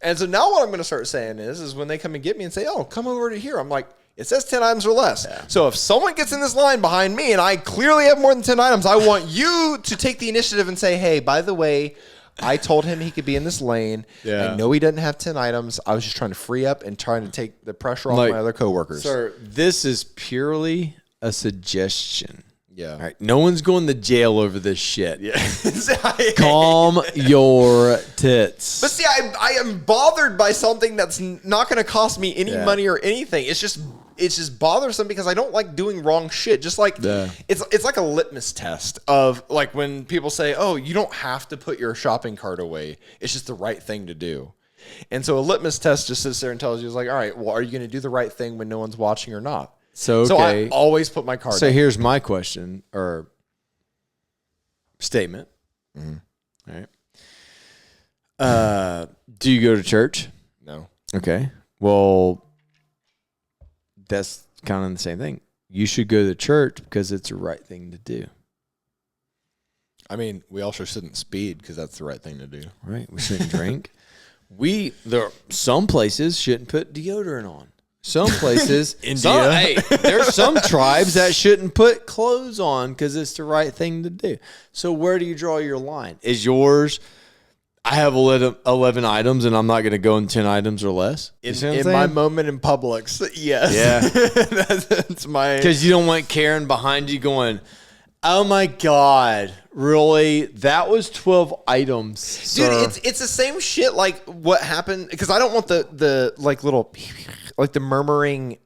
And so now what I'm gonna start saying is when they come and get me and say, oh, come over to here, I'm like, it says 10 items or less. Yeah. So if someone gets in this line behind me and I clearly have more than 10 items, I want you to take the initiative and say, hey, by the way, I told him he could be in this lane. Yeah. I know he doesn't have 10 items. I was just trying to free up and trying to take the pressure off my other coworkers. Sir, this is purely a suggestion. Yeah. All right. No one's going to jail over this shit. Yeah. Calm your tits. But see, I am bothered by something that's not going to cost me any money or anything. It's just bothersome because I don't like doing wrong shit. Just like it's like a litmus test of like when people say, "Oh, you don't have to put your shopping cart away. It's just the right thing to do." And so a litmus test just sits there and tells you, "It's like, all right, well, are you going to do the right thing when no one's watching or not?" So I always put my cart. So here's my question or statement. Mm-hmm. All right. Do you go to church? No. Okay. Well, that's kind of the same thing. You should go to church because it's the right thing to do. I mean, we also shouldn't speed because that's the right thing to do. Right. We shouldn't drink. Some places shouldn't put deodorant on. Some places, there's some tribes that shouldn't put clothes on because it's the right thing to do. So where do you draw your line? Is yours, I have 11 items and I'm not going to go in 10 items or less? In my moment in Publix, yes. Yeah. That's my... Because you don't want Karen behind you going, oh my God, really? That was 12 items, sir. Dude, it's the same shit like what happened, because I don't want the like little... like the murmuring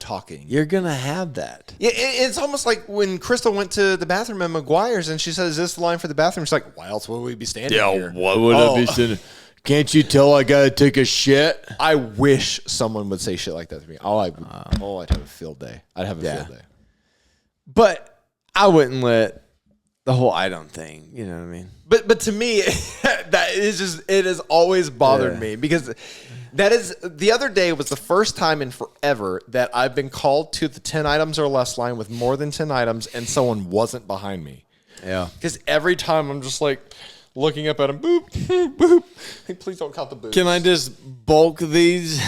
talking. You're going to have that. Yeah, it's almost like when Crystal went to the bathroom at McGuire's and she says, is this the line for the bathroom? She's like, why else would we be standing here? Yeah, why would I be standing? Can't you tell I got to take a shit? I wish someone would say shit like that to me. I'd have a field day. I'd have a field day. But I wouldn't let the whole item thing, you know what I mean? But to me, that is just, it has always bothered me because... that is, the other day was the first time in forever that I've been called to the 10 items or less line with more than 10 items and someone wasn't behind me. Yeah. Because every time I'm just like looking up at him, boop, boop. Hey, please don't count the boops. Can I just bulk these?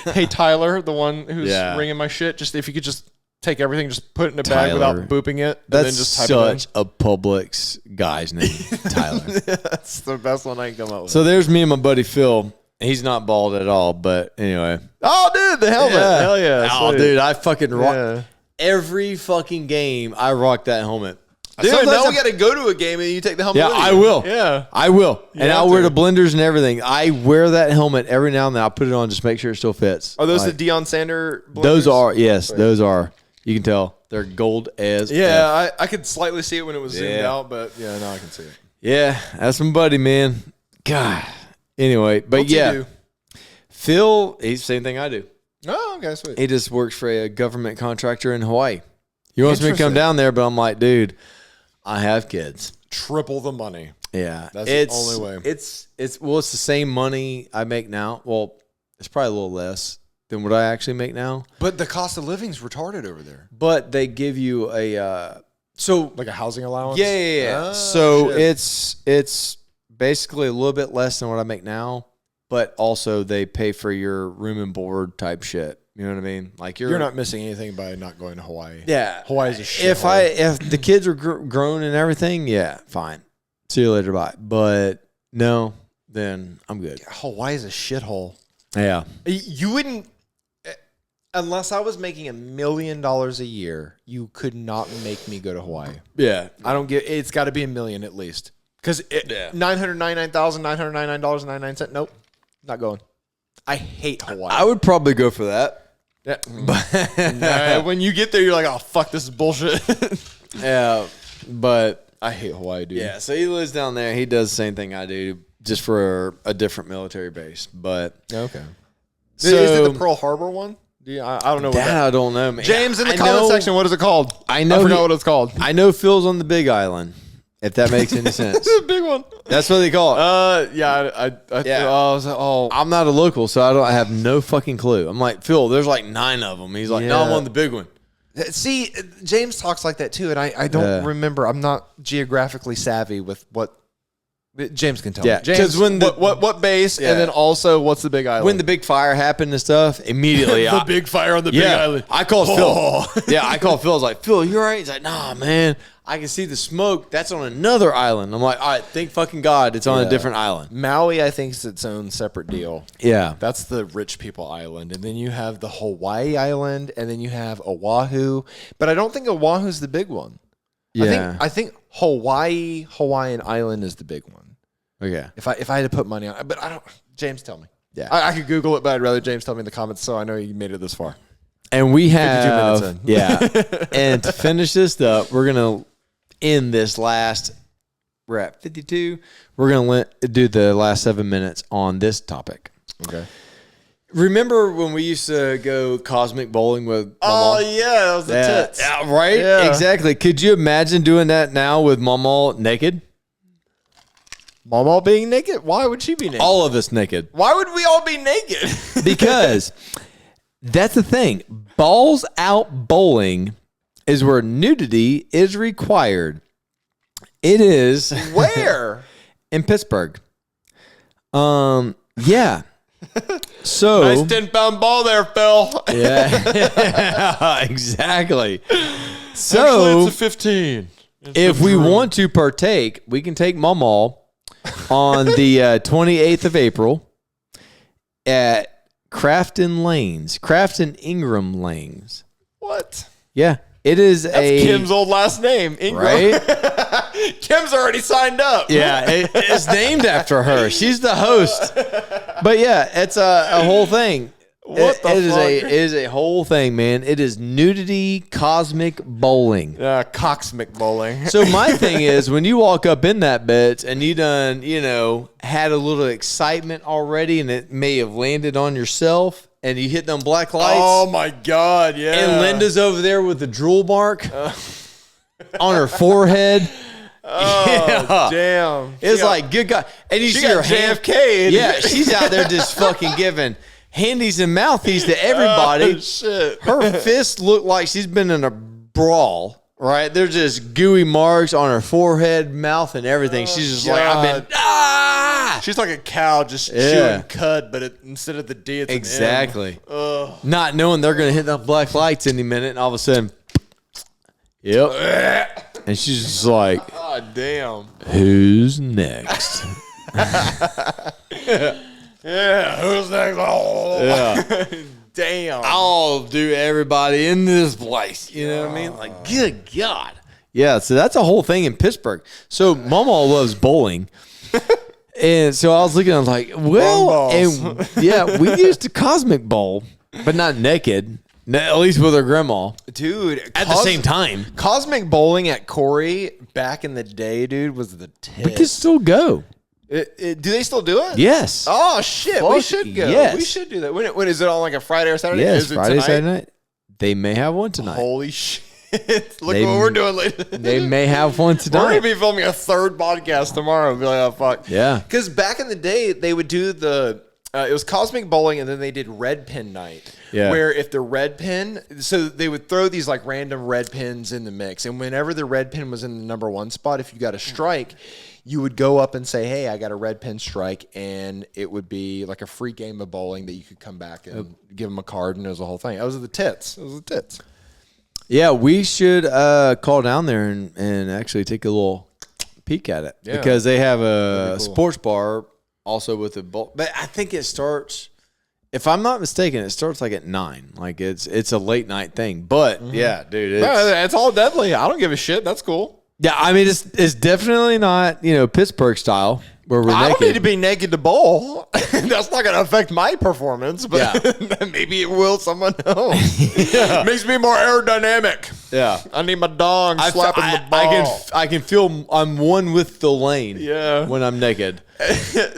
Hey, Tyler, the one who's ringing my shit, just if you could just take everything, just put it in a bag without booping it. That's and then just type such a Publix guy's name, Tyler. That's the best one I can come up with. So there's me and my buddy Phil. He's not bald at all, but anyway. Oh, dude, the helmet. Yeah. Hell yeah. Oh, sweet. dude, I fucking rock. Yeah. Every fucking game, I rock that helmet. Dude, Sometimes now we got to go to a game and you take the helmet with you. I will. Yeah. I will. You And have I'll wear to. the blenders and everything. I wear that helmet every now and then. I'll put it on just to make sure it still fits. Are those the Deion Sander blenders? Those are, yes, those are. You can tell. They're gold as Yeah, I could slightly see it when it was zoomed Yeah. out, but yeah, now I can see it. Yeah, that's my buddy, man. God. Anyway, but What's he yeah. do? Phil, he's the same thing I do. Oh, okay, sweet. He just works for a government contractor in Hawaii. He wants me to come Interesting. down there, but I'm like, dude, I have kids. Triple the money. Yeah. That's the only way. It's the same money I make now. Well, it's probably a little less than what I actually make now. But the cost of living's retarded over there. But they give you a Like a housing allowance? yeah. Ah, So shit. it's basically a little bit less than what I make now, but also they pay for your room and board type shit. You know what I mean? Like You're not missing anything by not going to Hawaii. Yeah. Hawaii's a shit. If the kids are grown and everything, yeah, fine. See you later, bye. But no, then I'm good. Hawaii's a shithole. Yeah. You wouldn't, unless I was making $1 million a year, you could not make me go to Hawaii. Yeah. I don't get. It's got to be $1 million at least. Because $999,999.99. Nope, not going. I hate Hawaii. I would probably go for that. Yeah. Nah, when you get there, you're like, oh fuck, this is bullshit. Yeah. But I hate Hawaii, dude. yeah, so he lives down there. He does the same thing I do, just for a different military base. But Okay. so Is it the Pearl Harbor one? I don't know what that I don't know, man. James, in the I comment know- section, what is it called? I know I forgot he- what it's called. I know Phil's on the Big Island, if that makes any sense. It's a big one. That's what they call it. Yeah, Yeah. I was like, oh, I'm not a local, so I have no fucking clue. I'm like, Phil, there's like 9 of them. He's like, no, I'm Yeah. on the big one. see, James talks like that too, and I don't remember. I'm not geographically savvy with what James can tell Yeah, me. James, 'cause when the- what base, Yeah. and then also what's the big island? When the big fire happened and stuff, immediately the big fire on the big island. I called Oh. Phil. Yeah, I called Phil. I was like, Phil, you all right? He's like, nah, man. I can see the smoke. That's on another island. I'm like, all right, thank fucking God it's on a different island. Maui, I think, is its own separate deal. Yeah. That's the rich people island. And then you have the Hawaii island, and then you have Oahu. But I don't think Oahu's the big one. Yeah. I think Hawaiian island is the big one. Okay. If I had to put money on it. But I don't. James, tell me. Yeah. I could Google it, but I'd rather James tell me in the comments so I know you made it this far. And we have, 52 minutes yeah. And to finish this up, we're going to end this last, we're at 52. We're going to do the last 7 minutes on this topic. Okay. Remember when we used to go cosmic bowling with Mama? yeah, that was the tits. Yeah, right? Yeah. Exactly. Could you imagine doing that now with Mama naked? Mama being naked? Why would she be naked? All of us naked. Why would we all be naked? Because that's the thing. Balls out bowling is where nudity is required. It is Where? in Pittsburgh. Yeah. So Nice 10-pound ball there, Phil. yeah. Exactly. Actually, So it's a 15. if we want to partake, we can take Mama on the 28th of April at Crafton Ingram Lanes. What? Yeah, it is That's Kim's old last name, Ingram. right. Kim's already signed up. Yeah, it's named after her. She's the host. But yeah, it's a whole thing. What the it is fuck? it is a whole thing, man. It is nudity cosmic bowling. Coxmic bowling. So my thing is, when you walk up in that bitch and you done, had a little excitement already, and it may have landed on yourself, and you hit them black lights. Oh my God, yeah. And Linda's over there with the drool mark on her forehead. Oh, Yeah. damn. It's like, good God. And you she see her got hand. JFK. Yeah, she's out there just fucking giving handies and mouthies to everybody. Oh, shit. Her fists look like she's been in a brawl, right? They're just gooey marks on her forehead, mouth, and everything. She's just like, I've been, She's like a cow just chewing cud, but instead of the D, it's exactly. an M. Not knowing they're going to hit the black lights any minute, and all of a sudden, yep. And she's just like, oh, damn. Who's next? Yeah, who's next? Oh. Yeah. Damn. I'll do everybody in this place. You know what I mean? Like, good God. Yeah, so that's a whole thing in Pittsburgh. So Mama loves bowling. And so I was looking, I was like, well, and yeah, we used to cosmic bowl, but not naked. At least with her grandma. Dude. At the same time. Cosmic bowling at Corey back in the day, dude, was the tip. We could still go. Do they still do it? Yes. Oh, shit. We should go. Yes. We should do that. When is it on like a Friday or Saturday? Yes, is it Friday, tonight? Saturday night. They may have one tonight. Holy shit. Look what we're doing later. They may have one tonight. We're going to be filming a third podcast tomorrow and be like, oh, fuck. Yeah. Because back in the day, they would do it was Cosmic Bowling, and then they did Red Pin Night. Yeah. Where if the red pin, so they would throw these like random red pins in the mix. And whenever the red pin was in the number one spot, if you got a strike, you would go up and say, hey, I got a red pin strike. And it would be like a free game of bowling that you could come back and give them a card, and it was the whole thing. That was the tits. It was the tits. Yeah, we should call down there and actually take a little peek at it. Yeah. Because they have a cool. sports bar also with a bowl. But I think it starts, if I'm not mistaken, it starts like at 9. Like it's a late night thing. But yeah, dude, It's all deadly. I don't give a shit. That's cool. yeah, I mean it's definitely not, Pittsburgh style where we're I naked. don't need to be naked to bowl. That's not going to affect my performance, but maybe it will someone else. Makes me more aerodynamic. Yeah. I need my dong slapping the ball. I can feel I'm one with the lane when I'm naked.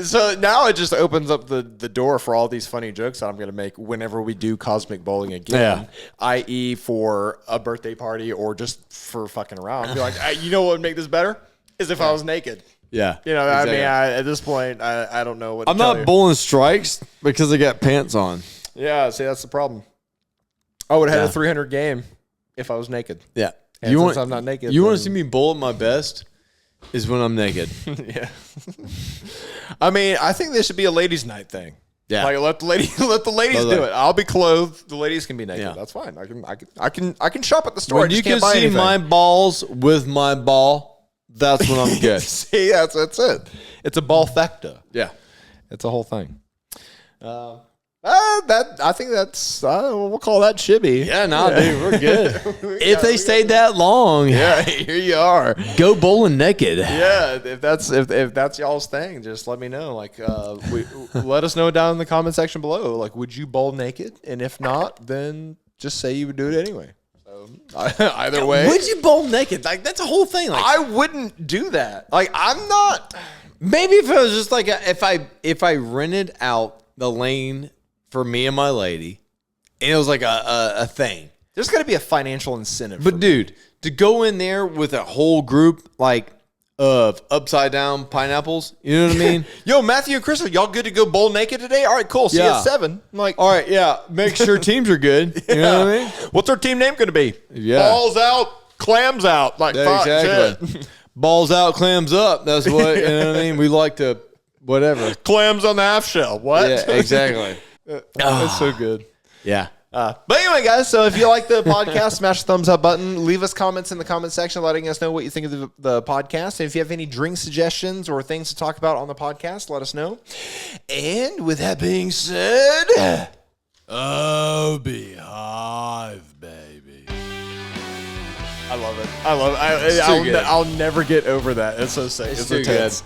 So now it just opens up the door for all these funny jokes that I'm going to make whenever we do Cosmic Bowling again, i.e. for a birthday party or just for fucking around. Be like, you know what would make this better? Is if I was naked. Yeah. Exactly. I mean, at this point, I don't know what I'm not bowling strikes because I got pants on. Yeah, see, that's the problem. I would have had a 300 game if I was naked. Yeah. And since I'm not naked. You want to see me bowl at my best is when I'm naked. Yeah. I mean, I think this should be a ladies' night thing. Yeah. Like let the ladies do it. I'll be clothed. The ladies can be naked. Yeah. That's fine. I can shop at the store. When you can see my balls with my ball, that's when I'm good. See, that's it. It's a ballfecta. Yeah. It's a whole thing. I think that's we'll call that shibby. Yeah, dude, we're good. If they stayed that long, Here you are. go bowling naked. Yeah, if that's y'all's thing, just let me know. Like, let us know down in the comment section below. Like, would you bowl naked? And if not, then just say you would do it anyway. So either way, Would you bowl naked? Like that's a whole thing. Like I wouldn't do that. Like, I'm not. maybe if it was just like if I rented out the lane for me and my lady, and it was like a thing. There's got to be a financial incentive. But dude, to go in there with a whole group like of upside down pineapples, you know what I mean? Yo, Matthew and Crystal, y'all good to go bowl naked today? All right, cool. See you at 7. I'm like, all right, yeah. Make sure teams are good. You know what I mean? What's our team name going to be? Yeah. Balls out, clams out. Like, fuck, exactly. shit. Balls out, clams up. That's what, you know what I mean? We like to, whatever. Clams on the half shell. What? Yeah, exactly. That's so good. Yeah. But anyway, guys, so if you like the podcast, smash the thumbs up button. Leave us comments in the comment section letting us know what you think of the podcast. And if you have any drink suggestions or things to talk about on the podcast, let us know. And with that being said, Beehive, baby. I love it. I love it. I'll never get over that. It's so sick. It's so too good. tense.